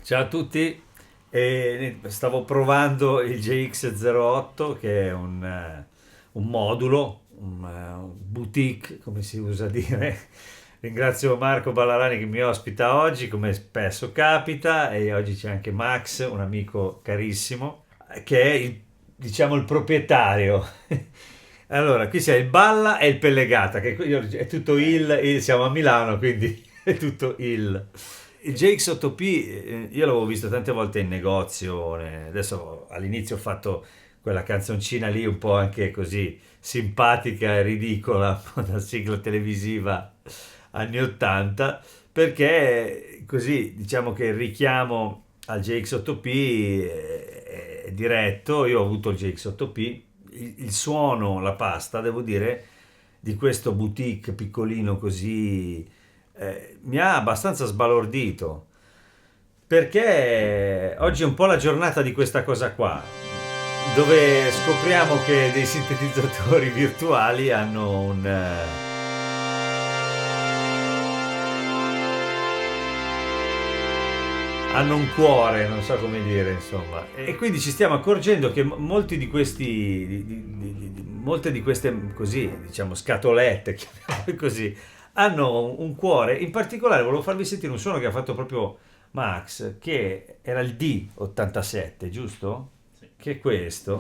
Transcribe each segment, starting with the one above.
Ciao a tutti, stavo provando il JX08 che è un modulo, un boutique come si usa dire. Ringrazio Marco Ballarani che mi ospita oggi come spesso capita, e oggi c'è anche Max, un amico carissimo, che è diciamo il proprietario. Allora, qui c'è il Balla e il Pellegata, che è tutto siamo a Milano, quindi è tutto il JX8P. Io l'avevo visto tante volte in negozio. Adesso all'inizio ho fatto quella canzoncina lì un po' anche così simpatica e ridicola, un po' da sigla televisiva anni 80, perché così diciamo che il richiamo al JX8P è diretto. Io ho avuto il JX8P, il suono, la pasta, devo dire, di questo boutique piccolino così mi ha abbastanza sbalordito, perché oggi è un po' la giornata di questa cosa qua, dove scopriamo che dei sintetizzatori virtuali hanno un cuore, non so come dire, insomma. E quindi ci stiamo accorgendo che molti di questi, molte di queste, così, diciamo, scatolette, chiamiamole così, hanno un cuore. In particolare volevo farvi sentire un suono che ha fatto proprio Max, che era il D87, giusto? Sì. Che è questo.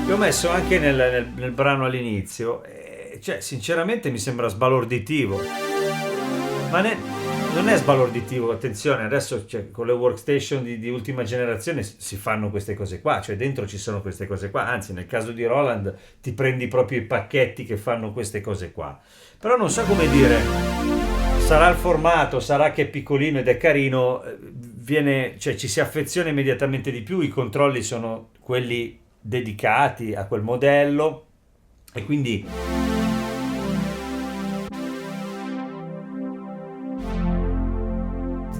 Che ho messo anche nel brano all'inizio, cioè sinceramente mi sembra sbalorditivo, ma non è sbalorditivo, attenzione, adesso cioè, con le workstation di ultima generazione si fanno queste cose qua, cioè dentro ci sono queste cose qua, anzi nel caso di Roland ti prendi proprio i pacchetti che fanno queste cose qua, però non so come dire, sarà il formato, sarà che è piccolino ed è carino, cioè ci si affeziona immediatamente di più, i controlli sono quelli dedicati a quel modello e quindi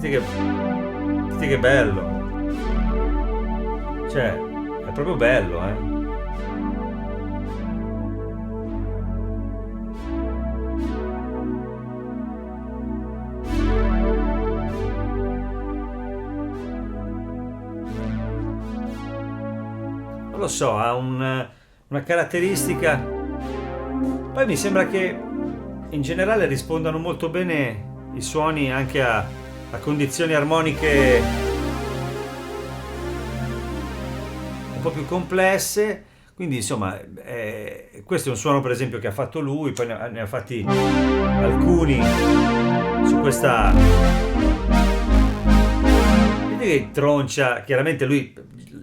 che bello, cioè è proprio bello, non lo so, ha una caratteristica. Poi mi sembra che in generale rispondano molto bene i suoni anche a condizioni armoniche un po' più complesse, quindi insomma questo è un suono per esempio che ha fatto lui, poi ne ha fatti alcuni su questa che troncia, chiaramente lui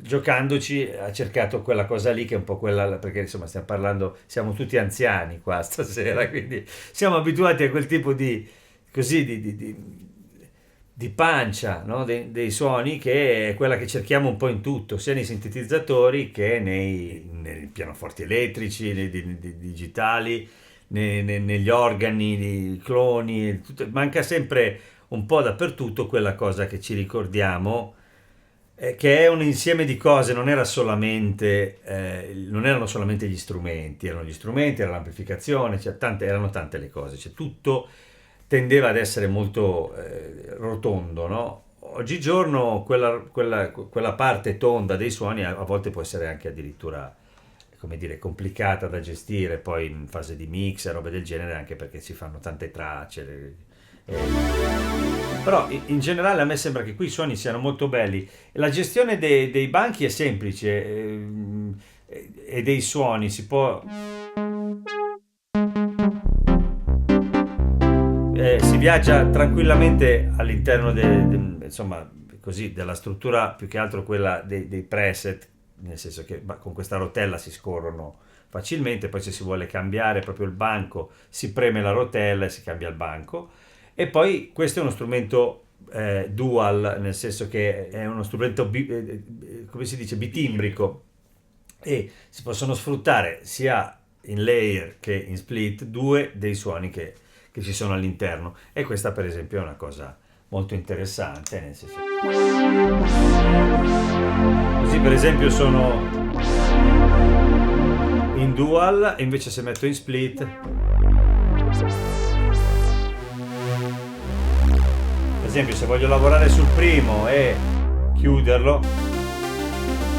giocandoci ha cercato quella cosa lì che è un po' quella, perché insomma stiamo parlando, siamo tutti anziani qua stasera, quindi siamo abituati a quel tipo di, così, di pancia, no? Dei suoni, che è quella che cerchiamo un po' in tutto, sia nei sintetizzatori che nei pianoforti elettrici, nei digitali, negli organi, nei cloni, manca sempre un po' dappertutto quella cosa che ci ricordiamo, che è un insieme di cose, non erano solamente gli strumenti, era l'amplificazione, erano tante le cose, cioè tutto tendeva ad essere molto rotondo, no? Oggigiorno quella parte tonda dei suoni a volte può essere anche addirittura, come dire, complicata da gestire poi in fase di mix e robe del genere, anche perché si fanno tante tracce. Però in generale a me sembra che qui i suoni siano molto belli. La gestione dei banchi è semplice, e dei suoni si può, si viaggia tranquillamente all'interno insomma, così, della struttura, più che altro quella dei preset, nel senso che con questa rotella si scorrono facilmente, poi se si vuole cambiare proprio il banco si preme la rotella e si cambia il banco. E poi questo è uno strumento dual, nel senso che è uno strumento come si dice, bitimbrico, e si possono sfruttare sia in layer che in split due dei suoni che ci sono all'interno, e questa per esempio è una cosa molto interessante, nel senso, così per esempio sono in dual, e invece se metto in split, per esempio se voglio lavorare sul primo e chiuderlo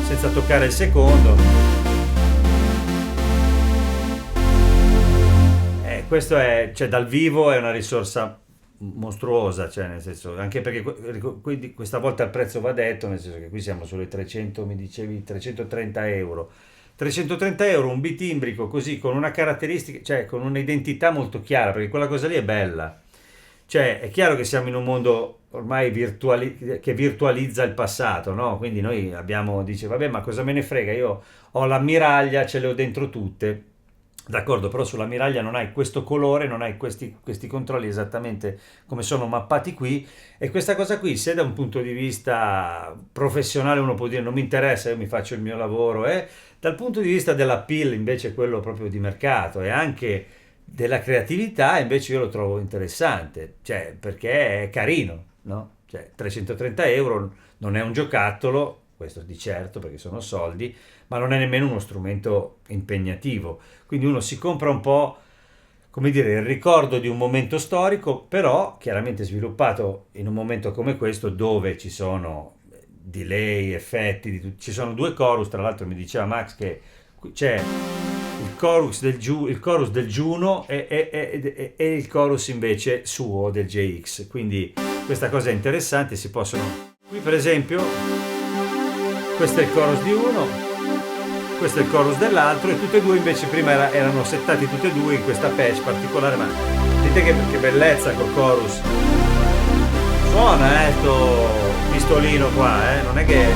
senza toccare il secondo, questo è, cioè, dal vivo è una risorsa mostruosa, cioè, nel senso, anche perché quindi questa volta il prezzo va detto, nel senso che qui siamo sulle 300, mi dicevi 330 euro. 330 euro un bitimbrico così, con una caratteristica, cioè con un'identità molto chiara, perché quella cosa lì è bella. Cioè, è chiaro che siamo in un mondo ormai che virtualizza il passato, no? Quindi noi abbiamo, dice, vabbè, ma cosa me ne frega? Io ho l'ammiraglia, ce le ho dentro tutte. D'accordo, però sulla miraglia non hai questo colore, non hai questi controlli esattamente come sono mappati qui, e questa cosa qui, se da un punto di vista professionale uno può dire non mi interessa, io mi faccio il mio lavoro, dal punto di vista dell'appeal, invece quello proprio di mercato e anche della creatività, invece io lo trovo interessante, cioè perché è carino, no? Cioè 330 euro non è un giocattolo, questo di certo perché sono soldi, ma non è nemmeno uno strumento impegnativo. Quindi uno si compra un po', come dire, il ricordo di un momento storico, però chiaramente sviluppato in un momento come questo, dove ci sono delay, effetti, ci sono due chorus, tra l'altro mi diceva Max che c'è il chorus del Juno e il chorus invece suo del JX, quindi questa cosa è interessante, si possono... Qui per esempio, questo è il chorus di uno, questo è il chorus dell'altro, e tutti e due invece prima erano settati tutti e due in questa patch particolare, ma vedete che bellezza col chorus. Suona sto pistolino qua, non è che...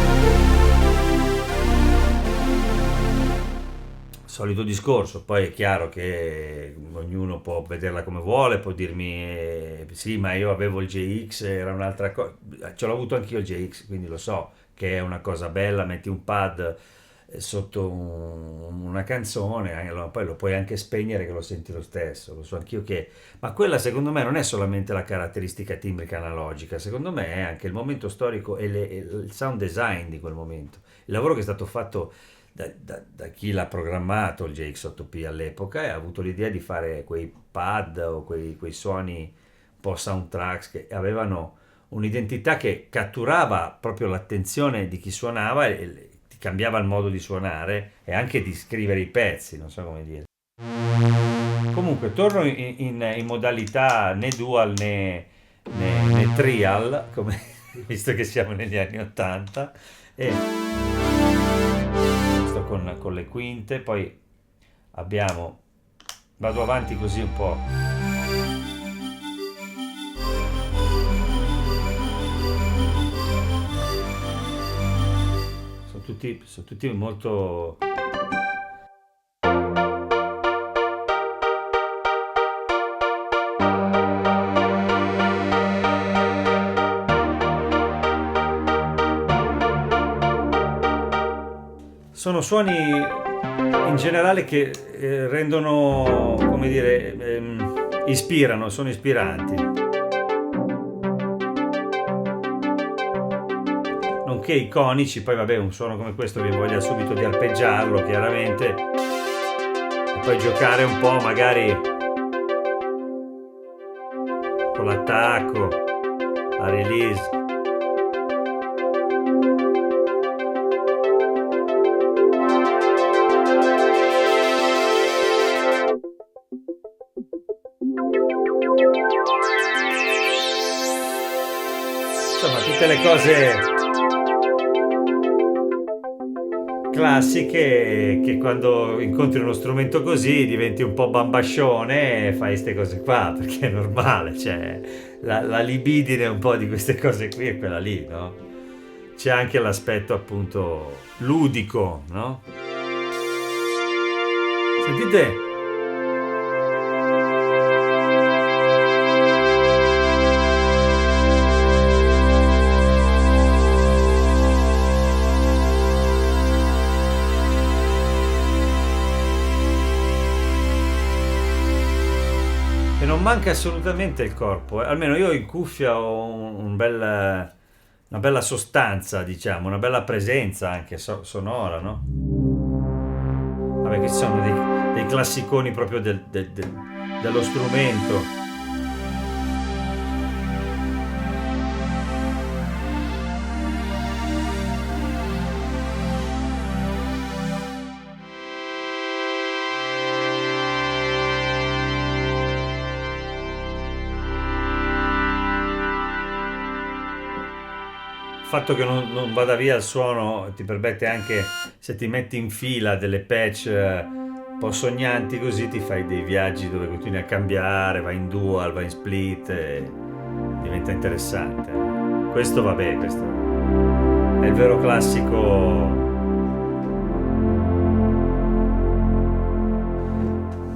Solito discorso, poi è chiaro che ognuno può vederla come vuole, può dirmi sì, ma io avevo il JX, era un'altra cosa, ce l'ho avuto anch'io il JX, quindi lo so che è una cosa bella, metti un pad sotto una canzone, allora poi lo puoi anche spegnere che lo senti lo stesso, lo so anch'io che... Ma quella secondo me non è solamente la caratteristica timbrica analogica, secondo me è anche il momento storico e il sound design di quel momento, il lavoro che è stato fatto da chi l'ha programmato il JX8P all'epoca, e ha avuto l'idea di fare quei pad o quei suoni un po' soundtracks che avevano un'identità che catturava proprio l'attenzione di chi suonava e ti cambiava il modo di suonare e anche di scrivere i pezzi, non so come dire. Comunque torno in modalità né dual né trial, come, visto che siamo negli anni 80, e con le quinte, poi abbiamo, vado avanti così un po', sono tutti molto... Sono suoni in generale che rendono, come dire, ispirano, sono ispiranti. Nonché iconici, poi vabbè, un suono come questo vi voglia subito di arpeggiarlo, chiaramente, e poi giocare un po' magari con l'attacco, la release. Insomma, tutte le cose classiche che quando incontri uno strumento così diventi un po' bambascione e fai queste cose qua, perché è normale, cioè la libidine un po' di queste cose qui è quella lì, no? C'è anche l'aspetto appunto ludico, no? Sentite? E non manca assolutamente il corpo, eh. Almeno io in cuffia ho una bella sostanza, diciamo, una bella presenza anche sonora, no? Vabbè, che ci sono dei classiconi proprio dello strumento. Il fatto che non vada via il suono ti permette anche, se ti metti in fila delle patch un po' sognanti così, ti fai dei viaggi dove continui a cambiare, vai in dual, vai in split, e diventa interessante. Questo vabbè, questo è il vero classico.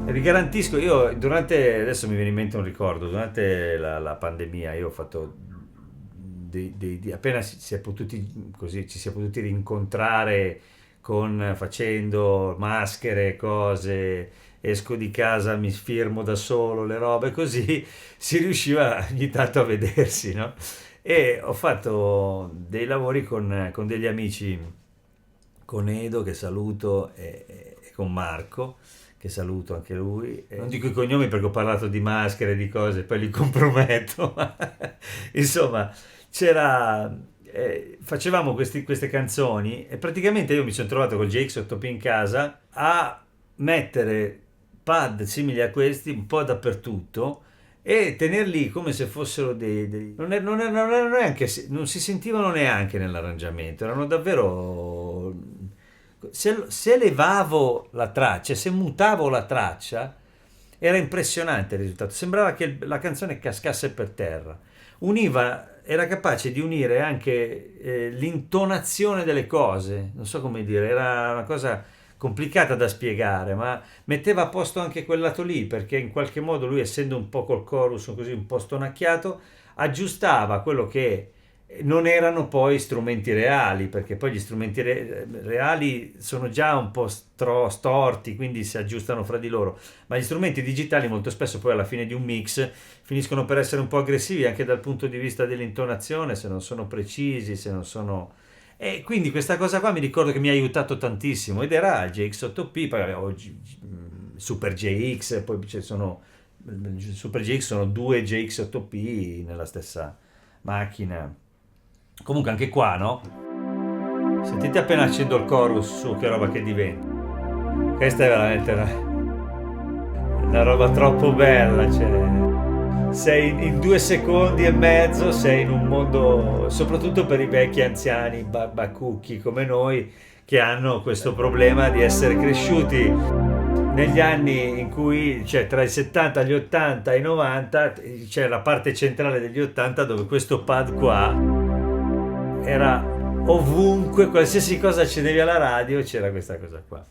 E vi garantisco, io adesso mi viene in mente un ricordo, durante la pandemia io ho fatto appena si è potuti, così, ci si è potuti rincontrare facendo maschere, cose, esco di casa, mi firmo da solo, le robe così, si riusciva ogni tanto a vedersi, no? E ho fatto dei lavori con degli amici, con Edo che saluto e con Marco che saluto anche lui. Non dico i cognomi perché ho parlato di maschere, di cose, poi li comprometto. Insomma, facevamo queste canzoni e praticamente io mi sono trovato col JX8P in casa a mettere pad simili a questi un po' dappertutto e tenerli come se fossero non neanche, non si sentivano neanche nell'arrangiamento, erano davvero... Se levavo la traccia, se mutavo la traccia, era impressionante il risultato, sembrava che la canzone cascasse per terra. Era capace di unire anche l'intonazione delle cose, non so come dire, era una cosa complicata da spiegare, ma metteva a posto anche quel lato lì, perché in qualche modo lui, essendo un po' col chorus così un po' stonacchiato, aggiustava quello che non erano poi strumenti reali, perché poi gli strumenti reali sono già un po' storti, quindi si aggiustano fra di loro, ma gli strumenti digitali molto spesso poi alla fine di un mix finiscono per essere un po' aggressivi anche dal punto di vista dell'intonazione, se non sono precisi, se non sono... E quindi questa cosa qua mi ricordo che mi ha aiutato tantissimo, ed era il JX8P, poi avevo Super JX, poi ci sono Super JX, sono due JX8P nella stessa macchina. Comunque anche qua, no? Sentite appena accendo il chorus su che roba che diventa. Questa è veramente una roba troppo bella, cioè sei in 2 secondi e mezzo, sei in un mondo, soprattutto per i vecchi anziani bacucchi come noi, che hanno questo problema di essere cresciuti negli anni in cui, cioè tra i 70, gli 80 e i 90, c'è la parte centrale degli 80 dove questo pad qua era ovunque, qualsiasi cosa accendevi alla radio c'era questa cosa qua.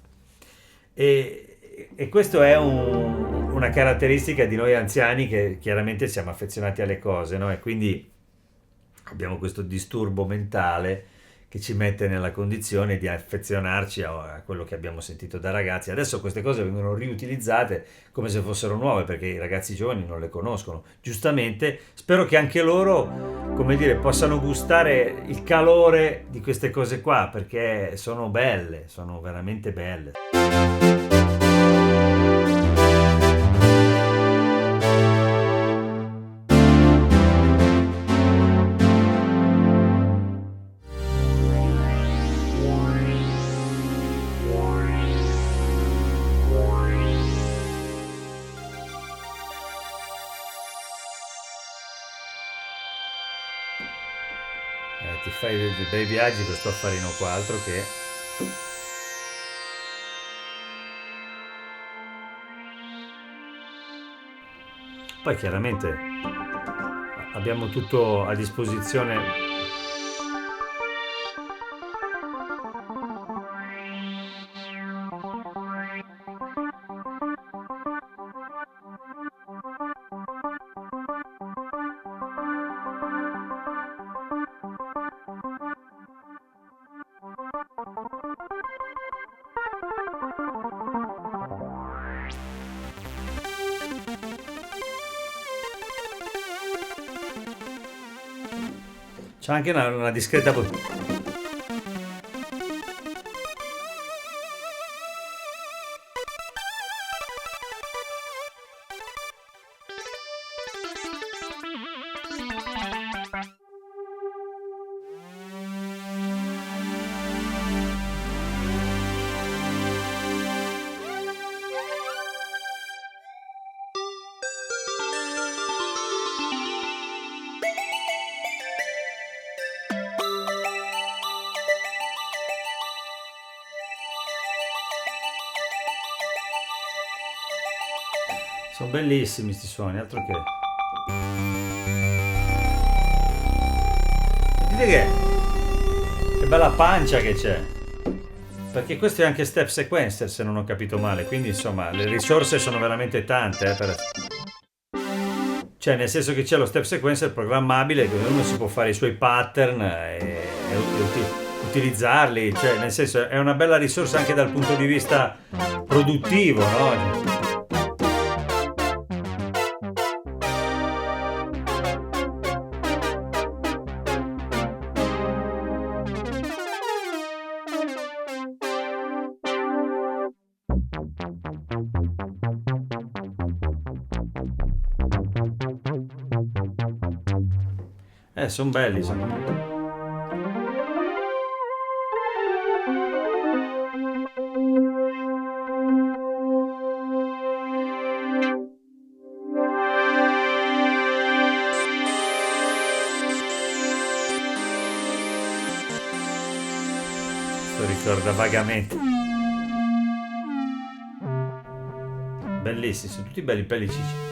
E questo è una caratteristica di noi anziani che chiaramente siamo affezionati alle cose, no? E quindi abbiamo questo disturbo mentale che ci mette nella condizione di affezionarci a quello che abbiamo sentito da ragazzi. Adesso queste cose vengono riutilizzate come se fossero nuove perché i ragazzi giovani non le conoscono. Giustamente, spero che anche loro, come dire, possano gustare il calore di queste cose qua perché sono belle, sono veramente belle. Ti fai dei bei viaggi per sto affarino qua, altro che... Poi chiaramente abbiamo tutto a disposizione. C'è anche una discreta... Sono bellissimi sti suoni, altro che... Vedete che bella pancia che c'è. Perché questo è anche step sequencer se non ho capito male, quindi insomma le risorse sono veramente tante. Cioè nel senso che c'è lo step sequencer programmabile dove uno si può fare i suoi pattern utilizzarli, cioè nel senso è una bella risorsa anche dal punto di vista produttivo, no? Sono belli, sono... Lo ricorda vagamente. Bellissimi, sono tutti belli pellicci.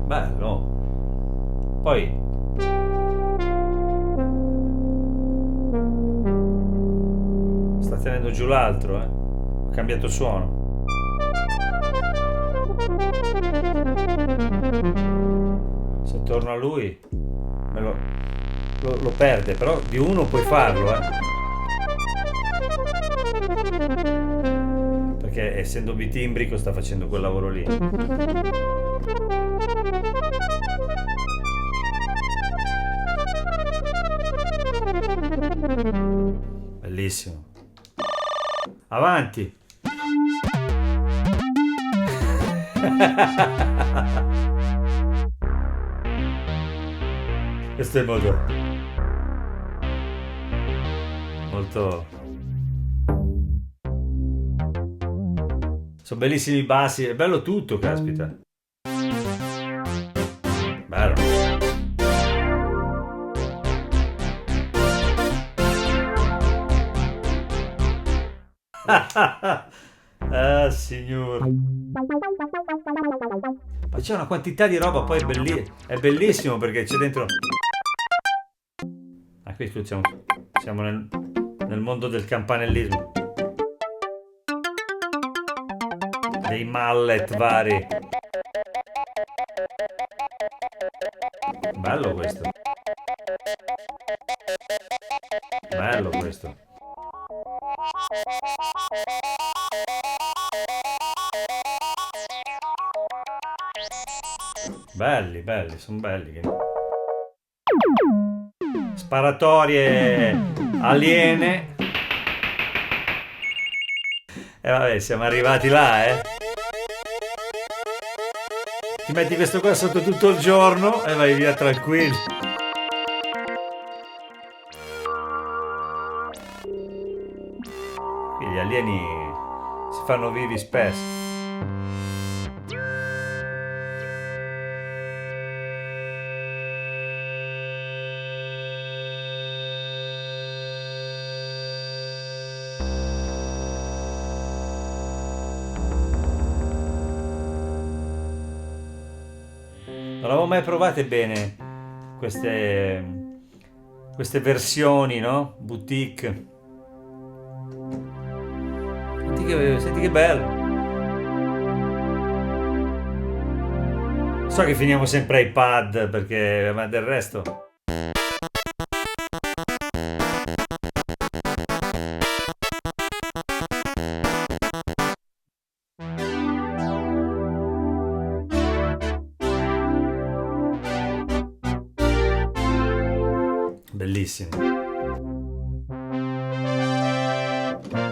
Bello. Poi sta tenendo giù l'altro, Ho cambiato suono. Se torno a lui lo perde, però di uno puoi farlo, Perché essendo bitimbrico sta facendo quel lavoro lì. Bellissimo. Avanti. Questo è molto... Sono bellissimi i bassi, è bello tutto, caspita. Ah, signore. Ma c'è una quantità di roba, poi è bellissimo perché c'è dentro. Ah, qui siamo nel mondo del campanellismo, dei mallet vari. Bello questo, bello questo. Belli, belli, sono belli. Sparatorie aliene. E vabbè, siamo arrivati là, eh. Ti metti questo qua sotto tutto il giorno e vai via tranquillo. Qui gli alieni si fanno vivi spesso. Non avevo mai provate bene queste versioni, no? Boutique. Senti che bello. So che finiamo sempre ai pad perché, ma del resto. Bellissimo.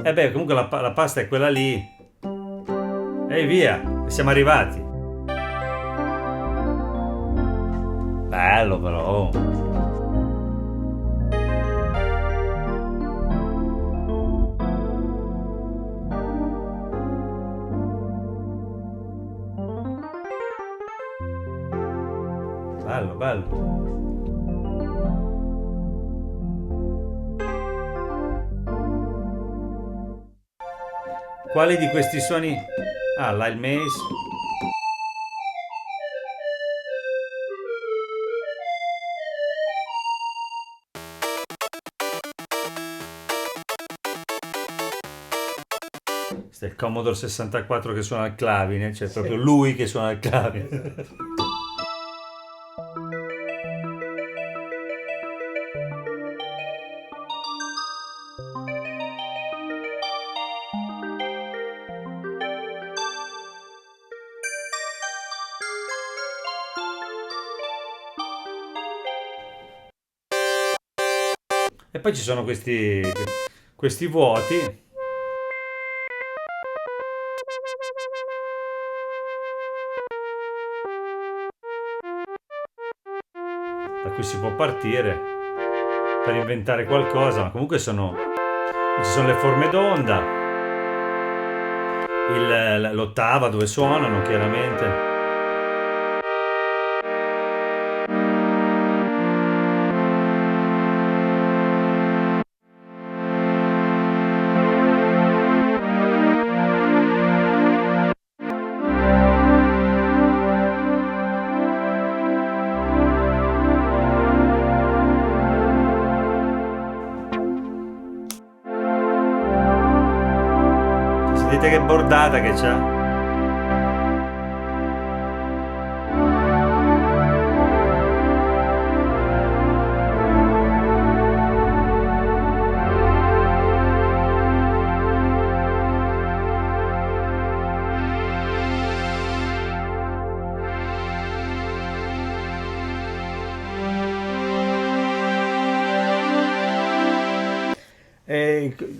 E beh, comunque la pasta è quella lì. E via, siamo arrivati. Bello però. Oh. Bello, bello. Quali di questi suoni? Ah, là il maze. Questo è il Commodore 64 che suona il clavine, cioè proprio lui che suona il clavine. E poi ci sono questi vuoti. Da cui si può partire per inventare qualcosa, ma comunque ci sono le forme d'onda, l'ottava dove suonano chiaramente. Sentite che bordata che c'ha.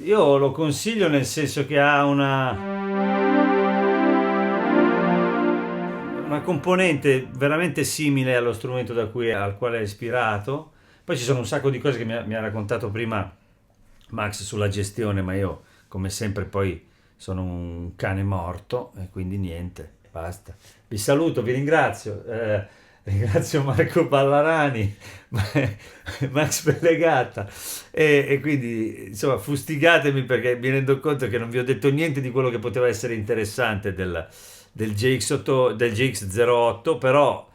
Io lo consiglio nel senso che ha una componente veramente simile allo strumento al quale è ispirato. Poi ci sono un sacco di cose che mi ha raccontato prima Max sulla gestione, ma io, come sempre, poi sono un cane morto e quindi niente, basta. Vi saluto, vi ringrazio. ringrazio Marco Ballarani, Max Pellegata e quindi insomma fustigatemi perché mi rendo conto che non vi ho detto niente di quello che poteva essere interessante del GX8, del GX08, però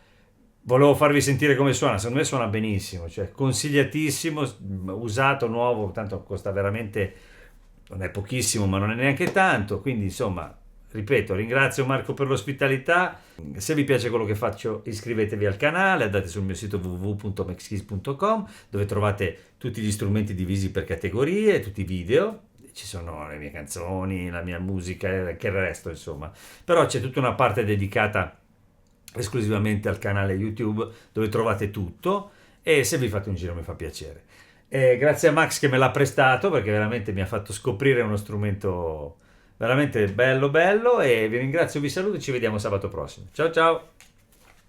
volevo farvi sentire come suona, secondo me suona benissimo, cioè consigliatissimo, usato, nuovo, tanto costa veramente, non è pochissimo ma non è neanche tanto, quindi insomma, ripeto, ringrazio Marco per l'ospitalità, se vi piace quello che faccio iscrivetevi al canale, andate sul mio sito www.maxkeys.com dove trovate tutti gli strumenti divisi per categorie, tutti i video, ci sono le mie canzoni, la mia musica e anche il resto, insomma. Però c'è tutta una parte dedicata esclusivamente al canale YouTube dove trovate tutto e se vi fate un giro mi fa piacere. E grazie a Max che me l'ha prestato perché veramente mi ha fatto scoprire uno strumento veramente bello bello e vi ringrazio, vi saluto e ci vediamo sabato prossimo. Ciao ciao!